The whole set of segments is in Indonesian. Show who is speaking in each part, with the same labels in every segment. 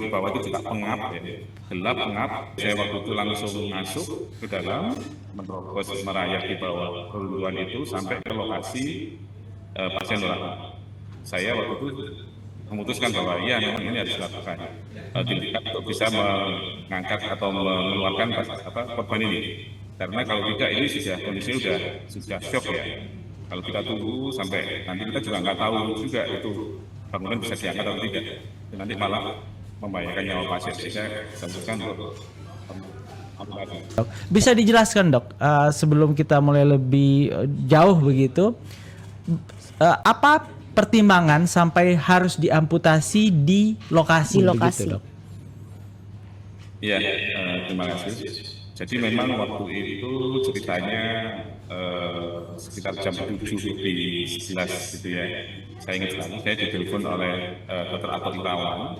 Speaker 1: bahwa itu juga pengap ya, gelap pengap. Saya waktu itu langsung masuk ke dalam, menerobos merayap di bawah reruntuhan itu sampai ke lokasi pasien luar. Saya waktu itu memutuskan bahwa iya memang ini harus dilakukan tindakan untuk bisa mengangkat atau mengeluarkan korban ini. Karena kalau tidak ini sudah kondisi sudah shock ya. Kalau kita tunggu sampai nanti kita juga nggak tahu juga itu bangunan bisa diangkat atau tidak. Dan nanti malah membahayakan nyawa pasien. Saya sampaikan untuk
Speaker 2: bisa dijelaskan dok, sebelum kita mulai lebih jauh begitu, apa pertimbangan sampai harus diamputasi di lokasi, begitu dok?
Speaker 1: Ya, terima kasih. Jadi memang waktu itu ceritanya sekitar jam 7:11 gitu ya. Saya ingat sekali, saya ditelepon oleh Dr. Aton Irawan,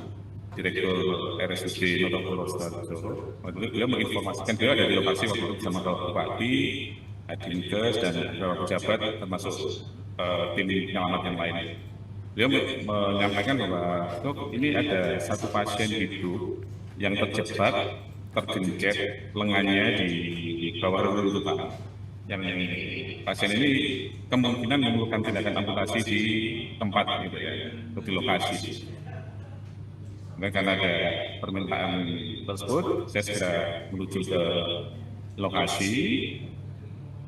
Speaker 1: Direktur RSUD Notopuro Sidoarjo. Waktu itu beliau menginformasikan, beliau ada di lokasi waktu itu bersama Bapak Bupati, Dinkes dan beberapa pejabat termasuk tim penyelamat yang lain. Beliau menyampaikan bahwa dok, ini ada satu pasien hidup yang terjebak, tergencet lengannya di bawah reruntuhan. Yang pasien ini kemungkinan memerlukan tindakan amputasi di tempat gitu ya, di lokasi. Dan karena ada permintaan tersebut, saya segera menuju ke lokasi.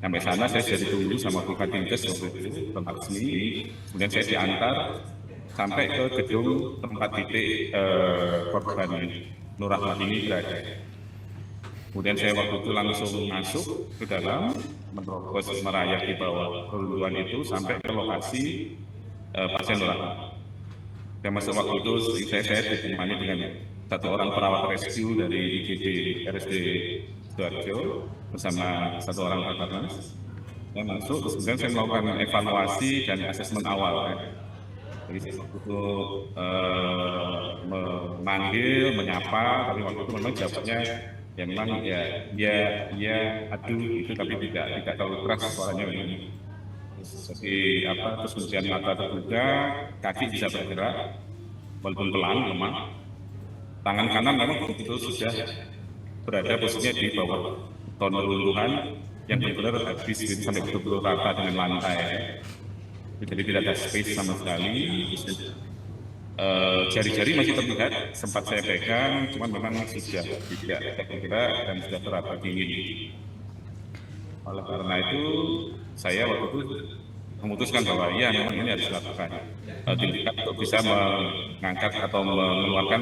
Speaker 1: Sampai sana saya sudah ditunggu sama Bukat Dinkes tempat sini. Kemudian saya diantar sampai ke gedung tempat titik korban Nur Rahmat ini berada. Kemudian saya waktu itu langsung masuk ke dalam, menerobos merayap di bawah reruntuhan itu sampai ke lokasi pasien Nur Rahmat. Saya masuk waktu itu saya ditemani dengan satu orang perawat rescue dari IGD RSUD Sidoarjo bersama satu orang Basarnas. Saya masuk, kemudian saya melakukan evaluasi dan asesmen awal. Jadi saya waktu itu memanggil, menyapa, tapi waktu itu memang jawabannya ya memang ya aduh itu, tapi tidak terlalu keras suaranya memang. Jadi terus kemudian mata terbuka, kaki bisa bergerak walaupun pelan, lemah. Tangan kanan memang betul sudah berada posisinya di bawah ton reruntuhan yang benar-benar habis sampai betul-betul rata dengan lantai. Jadi tidak ada space sama sekali. Jari-jari masih terlihat, sempat saya pegang, cuman memang sudah tidak bergerak dan sudah terasa dingin. Oleh karena itu, saya waktu itu memutuskan bahwa iya memang ini harus dilakukan tindakan untuk bisa mengangkat atau mengeluarkan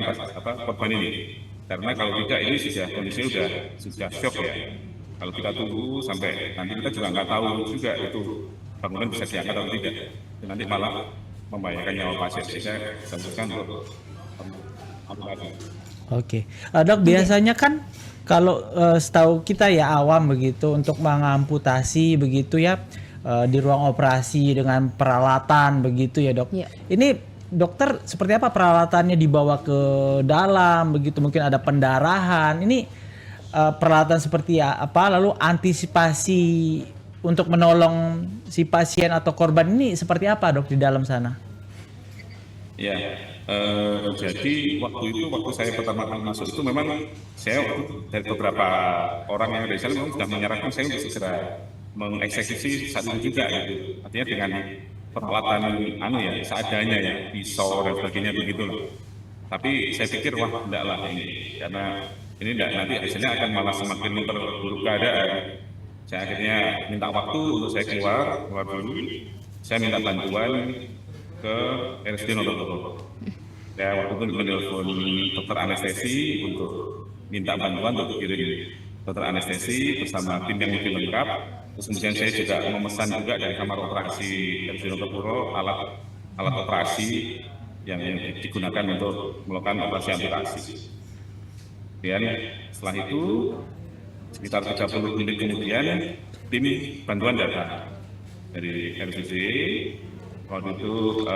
Speaker 1: korban ini. Karena kalau tidak ini sudah kondisi sudah shock ya. Kalau kita tunggu sampai nanti kita juga nggak tahu juga itu bangunan bisa diangkat atau tidak. Dan nanti malah membahayakan nyawa pasien. Saya sampaikan untuk
Speaker 2: Oke, dok, biasanya kan kalau setahu kita ya awam begitu untuk mengamputasi begitu ya di ruang operasi dengan peralatan begitu ya dok. Ya. Ini dokter seperti apa peralatannya dibawa ke dalam begitu, mungkin ada pendarahan. Ini peralatan seperti apa? Lalu antisipasi untuk menolong si pasien atau korban ini seperti apa dok di dalam sana?
Speaker 1: Ya, jadi waktu saya pertama kali masuk itu memang saya dari beberapa orang yang dari sana memang sudah menyarankan saya untuk segera mengeksekusi saat itu juga gitu. Artinya dengan peralatan seadanya ya, pisau dan sebagainya begitu loh. Tapi saya pikir wah enggak lah ini, karena ini enggak, nanti hasilnya akan malah semakin memperburuk keadaan. Saya akhirnya minta waktu untuk saya keluar dulu. Saya minta bantuan ke RSUD Notopuro. Saya waktu itu menelpon dokter anestesi untuk minta bantuan untuk kirim dokter anestesi bersama tim yang lebih lengkap. Terus kemudian saya juga memesan juga dari kamar operasi RSUD Notopuro alat operasi yang digunakan untuk melakukan operasi amputasi. Kemudian setelah itu sekitar 30 menit kemudian tim bantuan datang dari RSUD. Waktu itu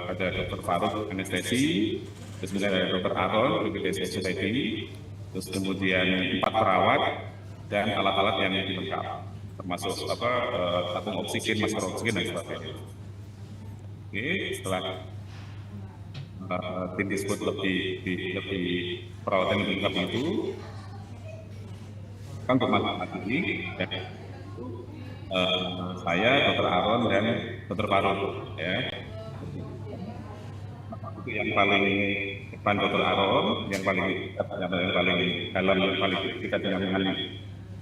Speaker 1: ada Dr. Faruk anestesi, terus kemudian ada Dr. Aron, BPJS Society, terus kemudian 4 perawat dan alat-alat yang lengkap, termasuk tabung oksigen, masker oksigen dan sebagainya. Oke, setelah tim tersebut lebih perawatan lebih lengkap itu kan untuk masalah ini ya, saya, Dr. Aaron dan Dr. Faruk ya. Itu yang paling depan Dr. Aaron, yang paling dalam, yang paling kita dengan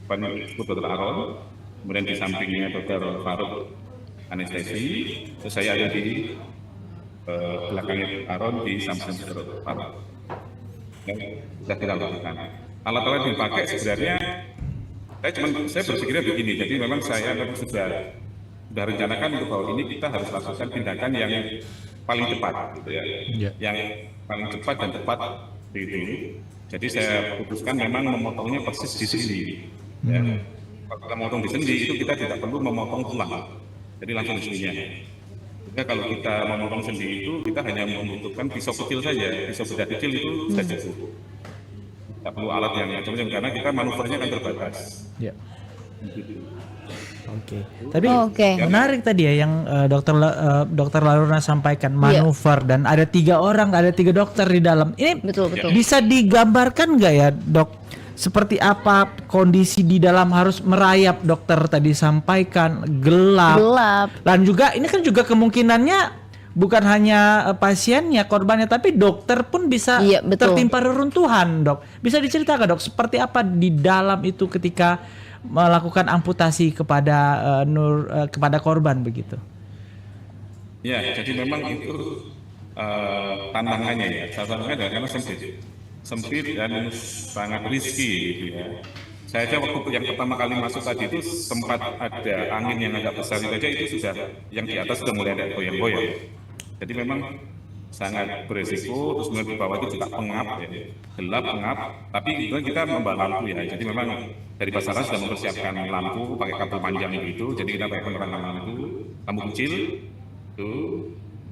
Speaker 1: depan disebut Dr. Aaron, kemudian di sampingnya Dr. Faruk anestesi, terus saya ada di belakangnya Aaron di samping Dr. Faruk. Yang sudah kita lakukan. Alat-alat yang dipakai sebenarnya saya berpikirnya begini, jadi memang saya sudah rencanakan untuk bahwa ini kita harus lakukan tindakan yang paling cepat, gitu ya, yang paling cepat dan tepat, begitu. Jadi saya putuskan memang memotongnya persis di sendi. Ya. Kalau kita memotong di sendi itu kita tidak perlu memotong tulang, jadi langsung di sendinya. Jika kalau kita memotong sendi itu kita hanya membutuhkan pisau kecil saja, pisau bedah kecil itu sudah cukup. Tidak perlu alat yang macam-macam karena kita manuvernya kan terbatas.
Speaker 2: Ya. Oke. Tapi menarik tadi ya yang dokter Laruna sampaikan manuver dan ada 3 orang, ada 3 dokter di dalam. Ini
Speaker 3: betul.
Speaker 2: Bisa digambarkan nggak ya, Dok? Seperti apa kondisi di dalam, harus merayap, dokter tadi sampaikan gelap. Dan juga ini kan juga kemungkinannya bukan hanya pasiennya, korbannya, tapi dokter pun bisa tertimpa reruntuhan, Dok. Bisa diceritakan, Dok, seperti apa di dalam itu ketika melakukan amputasi kepada kepada korban begitu?
Speaker 1: Ya, jadi memang itu tantangannya ya. Salah satunya adalah karena sempit dan sangat risky gitu ya. Saya aja waktu yang pertama kali masuk tadi itu sempat ada angin yang agak besar itu aja, itu sudah yang di atas sudah mulai ada goyang-goyang. Jadi memang sangat berisiko, terus kemudian di bawah itu juga pengap ya, gelap pengap, tapi kemudian kita membawa lampu ya. Jadi memang dari pasaran sudah mempersiapkan lampu pakai kabel panjang itu, jadi kita pakai penerangan lampu kecil itu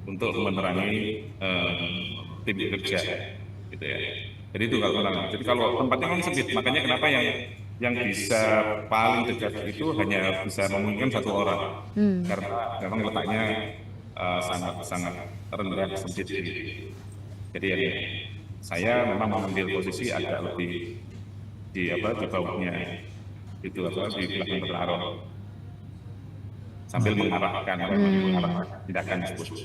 Speaker 1: untuk menerangi tim kerja gitu ya. Jadi itu kalau penerangan. Jadi kalau tempatnya memang sempit, makanya kenapa yang bisa paling dekat itu hanya bisa memungkinkan 1 orang, karena memang letaknya sangat rendah, sempit. Jadi ya, saya memang mengambil posisi agak lebih di bawahnya itu di belakang Dr. Aaron sambil mengarahkan tindakan tersebut.